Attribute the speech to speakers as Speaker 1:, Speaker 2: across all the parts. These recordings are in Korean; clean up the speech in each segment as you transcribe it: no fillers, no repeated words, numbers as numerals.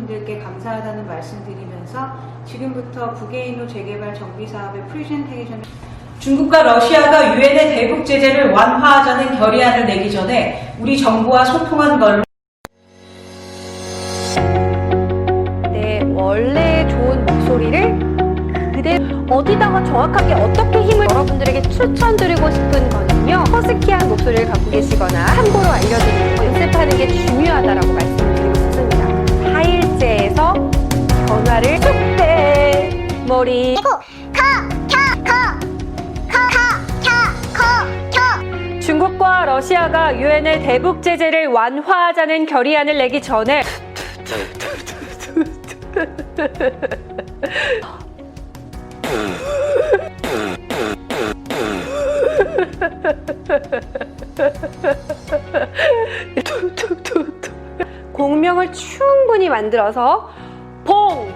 Speaker 1: 분들께 감사하다는 말씀드리면서 지금부터 북해인도 재개발 정비 사업의 프레젠테이션. 중국과 러시아가 유엔의 대북 제재를 완화하자는 결의안을 내기 전에 우리 정부와 소통한 걸로.
Speaker 2: 네, 원래 좋은 목소리를 그대로 어디다가 정확하게 어떻게 힘을 여러분들에게 추천드리고 싶은 거는요, 허스키한 목소리를 갖고 계시거나 참고로 알려드리고 연습하는 게 중요하다라고 말씀드리고 싶습니다. 4일째에서 변화를 쑥대 머리 중국과 러시아가 유엔의 대북 제재를 완화하자는 결의안을 내기 전에 공명을 충분히 만들어서 봉!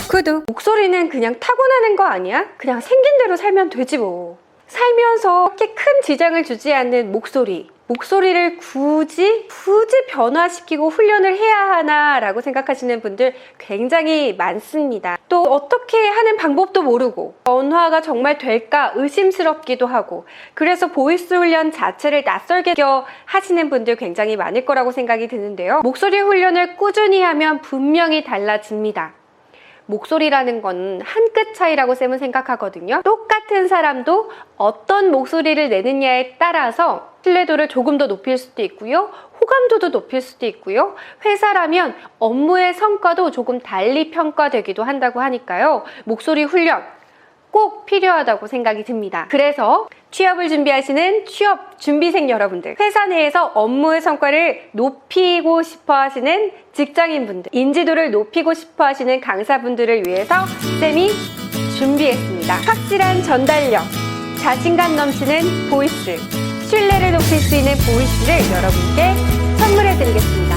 Speaker 2: 구독! 목소리는 그냥 타고나는 거 아니야? 그냥 생긴 대로 살면 되지 뭐. 살면서 그렇게 큰 지장을 주지 않는 목소리를 굳이 변화시키고 훈련을 해야 하나 라고 생각하시는 분들 굉장히 많습니다. 또 어떻게 하는 방법도 모르고 변화가 정말 될까 의심스럽기도 하고, 그래서 보이스 훈련 자체를 낯설게 하시는 분들 굉장히 많을 거라고 생각이 드는데요. 목소리 훈련을 꾸준히 하면 분명히 달라집니다. 목소리라는 건 한 끗 차이라고 쌤은 생각하거든요. 똑같은 사람도 어떤 목소리를 내느냐에 따라서 신뢰도를 조금 더 높일 수도 있고요, 호감도도 높일 수도 있고요, 회사라면 업무의 성과도 조금 달리 평가되기도 한다고 하니까요. 목소리 훈련 꼭 필요하다고 생각이 듭니다. 그래서 취업을 준비하시는 취업 준비생 여러분들, 회사 내에서 업무의 성과를 높이고 싶어 하시는 직장인분들, 인지도를 높이고 싶어 하시는 강사분들을 위해서 쌤이 준비했습니다. 확실한 전달력, 자신감 넘치는 보이스, 신뢰를 높일 수 있는 보이스를 여러분께 선물해 드리겠습니다.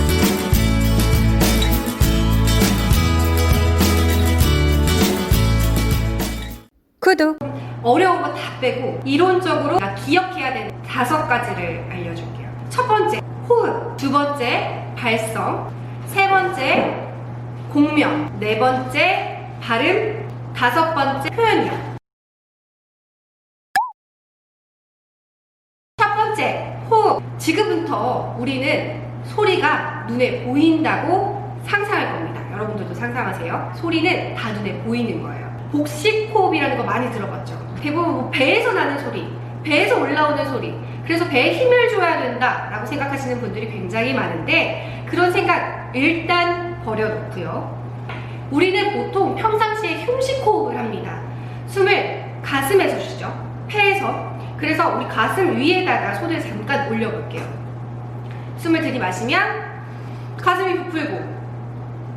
Speaker 2: 구독! 어려운 거 다 빼고 이론적으로 기억해야 되는 5가지를 알려줄게요. 첫 번째, 호흡. 두 번째, 발성. 세 번째, 공명. 네 번째, 발음. 다섯 번째, 표현력. 첫 번째, 호흡. 지금부터 우리는 소리가 눈에 보인다고 상상할 겁니다. 여러분들도 상상하세요. 소리는 다 눈에 보이는 거예요. 복식 호흡이라는 거 많이 들어봤죠? 대부분 배에서 나는 소리, 배에서 올라오는 소리, 그래서 배에 힘을 줘야 된다 라고 생각하시는 분들이 굉장히 많은데, 그런 생각 일단 버려놓고요. 우리는 보통 평상시에 흉식 호흡을 합니다. 숨을 가슴에서 쉬죠, 폐에서. 그래서 우리 가슴 위에다가 손을 잠깐 올려볼게요. 숨을 들이마시면 가슴이 부풀고,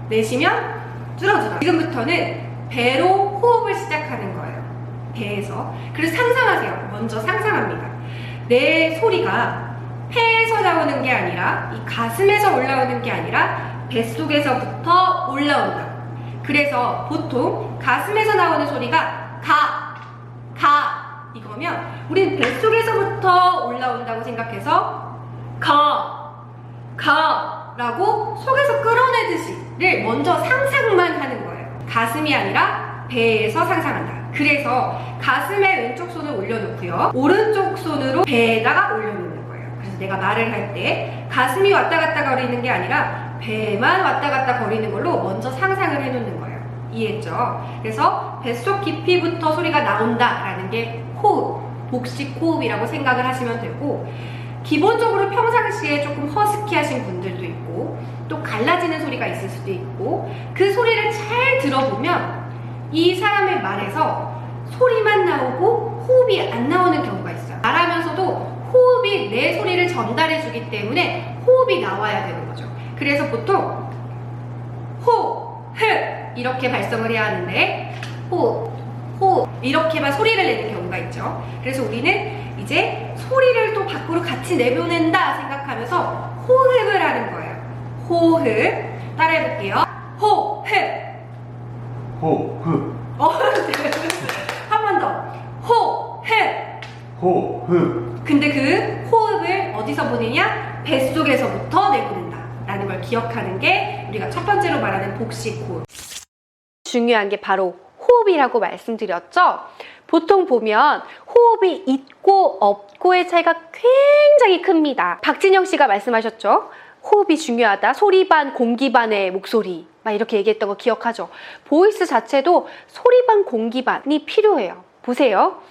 Speaker 2: 내쉬면 줄어들어요. 지금부터는 배로 호흡을 시작하는 거예요. 배에서. 그래서 상상하세요. 먼저 상상합니다. 내 소리가 폐에서 나오는 게 아니라, 이 가슴에서 올라오는 게 아니라 뱃속에서부터 올라온다. 그래서 보통 가슴에서 나오는 소리가 가 이거면 우리는 뱃속에서부터 올라온다고 생각해서 가 라고 속에서 끌어내듯이를 먼저 상상만 하는 거예요. 가슴이 아니라 배에서 상상한다. 그래서 가슴에 왼쪽 손을 올려놓고요, 오른쪽 손으로 배에다가 올려놓는 거예요. 그래서 내가 말을 할 때 가슴이 왔다 갔다 거리는 게 아니라 배만 왔다 갔다 거리는 걸로 먼저 상상을 해놓는 거예요. 이해했죠? 그래서 뱃속 깊이부터 소리가 나온다라는 게 호흡, 복식 호흡이라고 생각을 하시면 되고, 기본적으로 평상시에 조금 허스키하신 분들도 있고, 또 갈라지는 소리가 있을 수도 있고, 그 소리를 잘 들어보면 이 사람의 말에서 소리만 나오고 호흡이 안 나오는 경우가 있어요. 말하면서도 호흡이 내 소리를 전달해 주기 때문에 호흡이 나와야 되는 거죠. 그래서 보통 호, 흡, 이렇게 발성을 해야 하는데 호 이렇게만 소리를 내는 경우가 있죠. 그래서 우리는 이제 소리를 또 밖으로 같이 내보낸다 생각하면서 호흡을 하는 거예요. 호흡 따라해볼게요. 호흡
Speaker 3: 호흡
Speaker 2: 한 번 더. 호흡.
Speaker 3: 호흡
Speaker 2: 근데 그 호흡을 어디서 보내냐? 뱃속에서부터 내보낸다 라는 걸 기억하는 게 우리가 첫 번째로 말하는 복식 호흡. 중요한 게 바로 호흡이라고 말씀드렸죠? 보통 보면 호흡이 있고 없고의 차이가 굉장히 큽니다. 박진영 씨가 말씀하셨죠? 호흡이 중요하다. 소리 반 공기 반의 목소리 막 이렇게 얘기했던 거 기억하죠? 보이스 자체도 소리 반 공기 반이 필요해요. 보세요.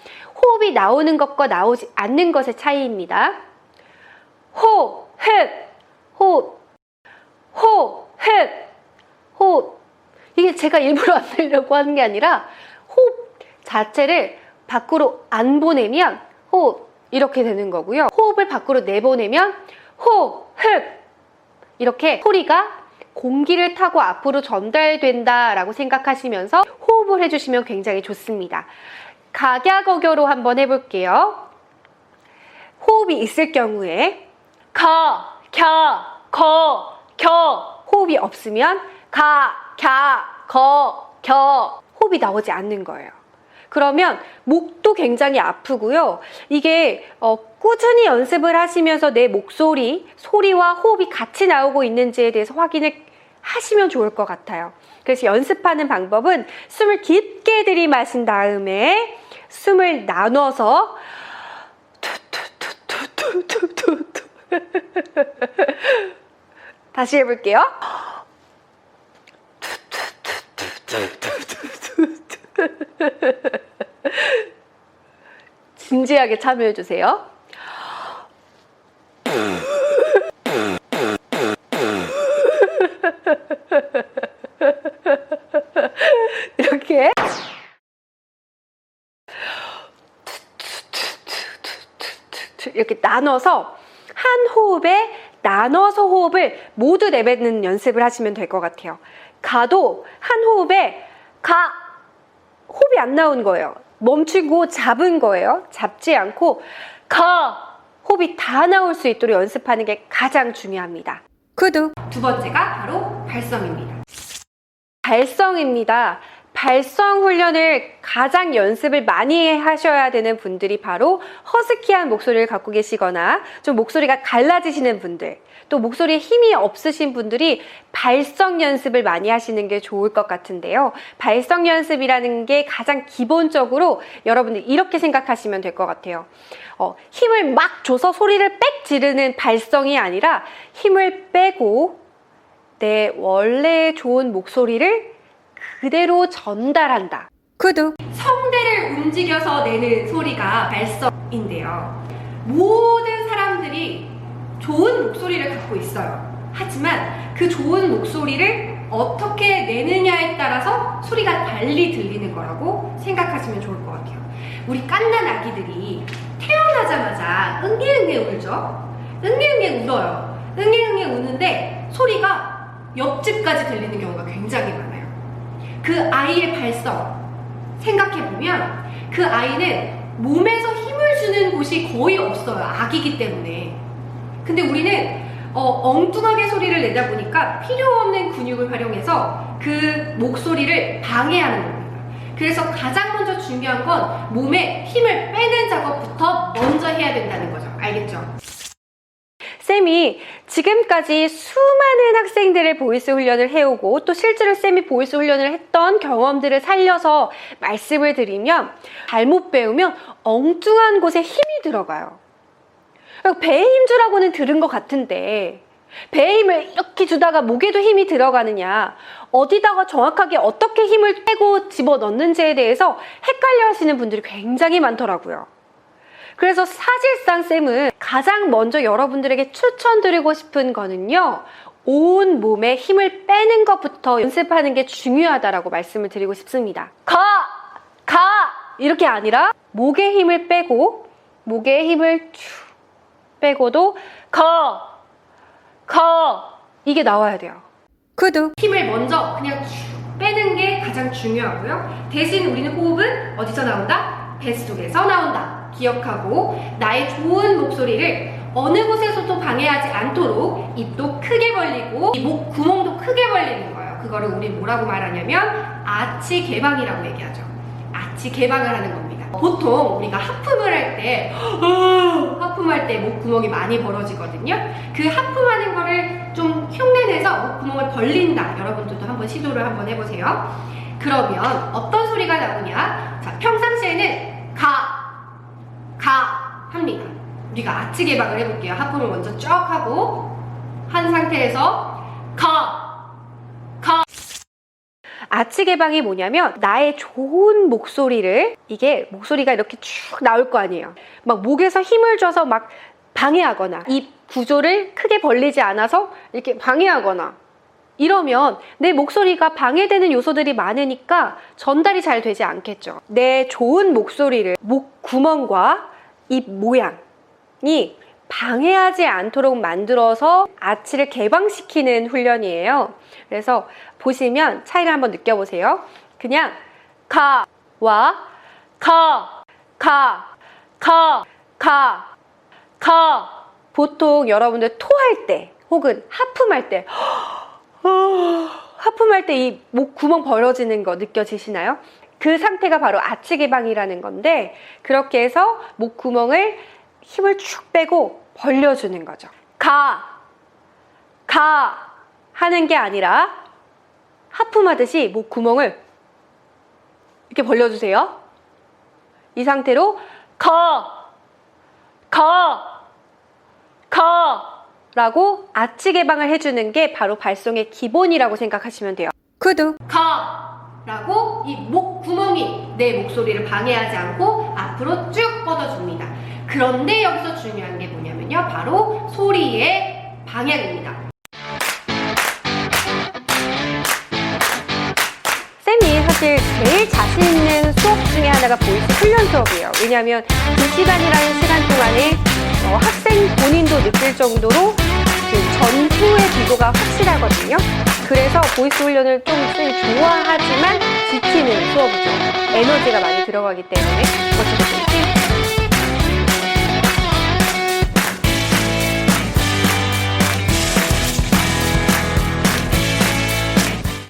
Speaker 2: 호흡이 나오는 것과 나오지 않는 것의 차이입니다. 호흡, 호흡, 호흡, 호흡. 이게 제가 일부러 안 내려고 하는 게 아니라 호흡 자체를 밖으로 안 보내면 호흡 이렇게 되는 거고요. 호흡을 밖으로 내보내면 호흡 이렇게 소리가 공기를 타고 앞으로 전달된다라고 생각하시면서 호흡을 해주시면 굉장히 좋습니다. 각야각여로 한번 해볼게요. 호흡이 있을 경우에 가, 갸, 거, 겨. 호흡이 없으면 가, 갸, 거, 겨. 호흡이 나오지 않는 거예요. 그러면 목도 굉장히 아프고요. 이게 꾸준히 연습을 하시면서 내 목소리, 소리와 호흡이 같이 나오고 있는지에 대해서 확인을 하시면 좋을 것 같아요. 그래서 연습하는 방법은 숨을 깊게 들이마신 다음에 숨을 나눠서 다시 해볼게요. 진지하게 참여해주세요. 이렇게 이렇게 나눠서 한 호흡에 나눠서 호흡을 모두 내뱉는 연습을 하시면 될 것 같아요. 가도 한 호흡에 가 호흡이 안 나온 거예요. 멈추고 잡은 거예요. 잡지 않고 가 호흡이 다 나올 수 있도록 연습하는 게 가장 중요합니다. 구독. 두 번째가 바로 발성입니다. 발성입니다. 발성 훈련을 가장 연습을 많이 하셔야 되는 분들이 바로 허스키한 목소리를 갖고 계시거나 좀 목소리가 갈라지시는 분들, 또 목소리에 힘이 없으신 분들이 발성 연습을 많이 하시는 게 좋을 것 같은데요. 발성 연습이라는 게 가장 기본적으로 여러분들 이렇게 생각하시면 될 것 같아요. 힘을 막 줘서 소리를 빽 지르는 발성이 아니라 힘을 빼고 내 원래 좋은 목소리를 그대로 전달한다. 구독. 성대를 움직여서 내는 소리가 발성인데요. 모든 사람들이 좋은 목소리를 갖고 있어요. 하지만 그 좋은 목소리를 어떻게 내느냐에 따라서 소리가 달리 들리는 거라고 생각하시면 좋을 것 같아요. 우리 갓난 아기들이 태어나자마자 응애응애 울죠? 응애응애 울어요. 응애응애 우는데 소리가 옆집까지 들리는 경우가 굉장히 많아요. 그 아이의 발성 생각해보면 그 아이는 몸에서 힘을 주는 곳이 거의 없어요. 아기이기 때문에. 근데 우리는 엉뚱하게 소리를 내다 보니까 필요 없는 근육을 활용해서 그 목소리를 방해하는 겁니다. 그래서 가장 먼저 중요한 건 몸에 힘을 빼는 작업부터 먼저 해야 된다는 거죠. 알겠죠? 쌤이 지금까지 수많은 학생들의 보이스 훈련을 해오고 또 실제로 쌤이 보이스 훈련을 했던 경험들을 살려서 말씀을 드리면 잘못 배우면 엉뚱한 곳에 힘이 들어가요. 배에 힘 주라고는 들은 것 같은데 배에 힘을 이렇게 주다가 목에도 힘이 들어가느냐, 어디다가 정확하게 어떻게 힘을 빼고 집어넣는지에 대해서 헷갈려 하시는 분들이 굉장히 많더라고요. 그래서 사실상 쌤은 가장 먼저 여러분들에게 추천드리고 싶은 거는요, 온 몸에 힘을 빼는 것부터 연습하는 게 중요하다라고 말씀을 드리고 싶습니다. 가! 이렇게 아니라 목에 힘을 빼고 목에 힘을 쭉 빼고도 이게 나와야 돼요. 구독. 힘을 먼저 그냥 쭉 빼는 중요하고요. 대신 우리는 호흡은 어디서 나온다? 뱃속에서 나온다. 기억하고 나의 좋은 목소리를 어느 곳에서도 방해하지 않도록 입도 크게 벌리고 이 목 구멍도 크게 벌리는 거예요. 그거를 우리 뭐라고 말하냐면 아치 개방이라고 얘기하죠. 아치 개방을 하는 겁니다. 보통 우리가 하품을 할 때 하품할 때 목구멍이 많이 벌어지거든요. 그 하품하는 거를 좀 흉내내서 목구멍을 벌린다. 여러분들도 한번 시도를 한번 해보세요. 그러면 어떤 소리가 나오냐? 자, 평상시에는 가 합니다. 우리가 아치 개방을 해볼게요. 하품을 먼저 쭉 하고 한 상태에서 가. 아치 개방이 뭐냐면 나의 좋은 목소리를, 이게 목소리가 이렇게 쭉 나올 거 아니에요. 막 목에서 힘을 줘서 막 방해하거나 입 구조를 크게 벌리지 않아서 이렇게 방해하거나 이러면 내 목소리가 방해되는 요소들이 많으니까 전달이 잘 되지 않겠죠. 내 좋은 목소리를 목 구멍과 입 모양이 방해하지 않도록 만들어서 아치를 개방시키는 훈련이에요. 그래서 보시면 차이를 한번 느껴보세요. 그냥 가와 가 보통 여러분들 토할 때 혹은 하품할 때 이 목 구멍 벌어지는 거 느껴지시나요? 그 상태가 바로 아치 개방이라는 건데, 그렇게 해서 목 구멍을 힘을 쭉 빼고 벌려주는 거죠. 가 하는 게 아니라 하품하듯이 목 구멍을 이렇게 벌려주세요. 이 상태로 라고 아치 개방을 해주는 게 바로 발성의 기본이라고 생각하시면 돼요. 구독! 라고 이 목 구멍이 내 목소리를 방해하지 않고 앞으로 쭉 뻗어줍니다. 그런데 여기서 중요한 게 뭐냐면요, 바로 소리의 방향입니다. 쌤이 사실 제일 자신 있는 수업 중에 하나가 보이스 훈련 수업이에요. 왜냐하면 2시간이라는 시간 동안에 학생 본인도 느낄 정도로 전후의 비교가 확실하거든요. 그래서 보이스 훈련을 좀 쌤이 좋아하지만 지치는 수업이죠. 에너지가 많이 들어가기 때문에 어쨌든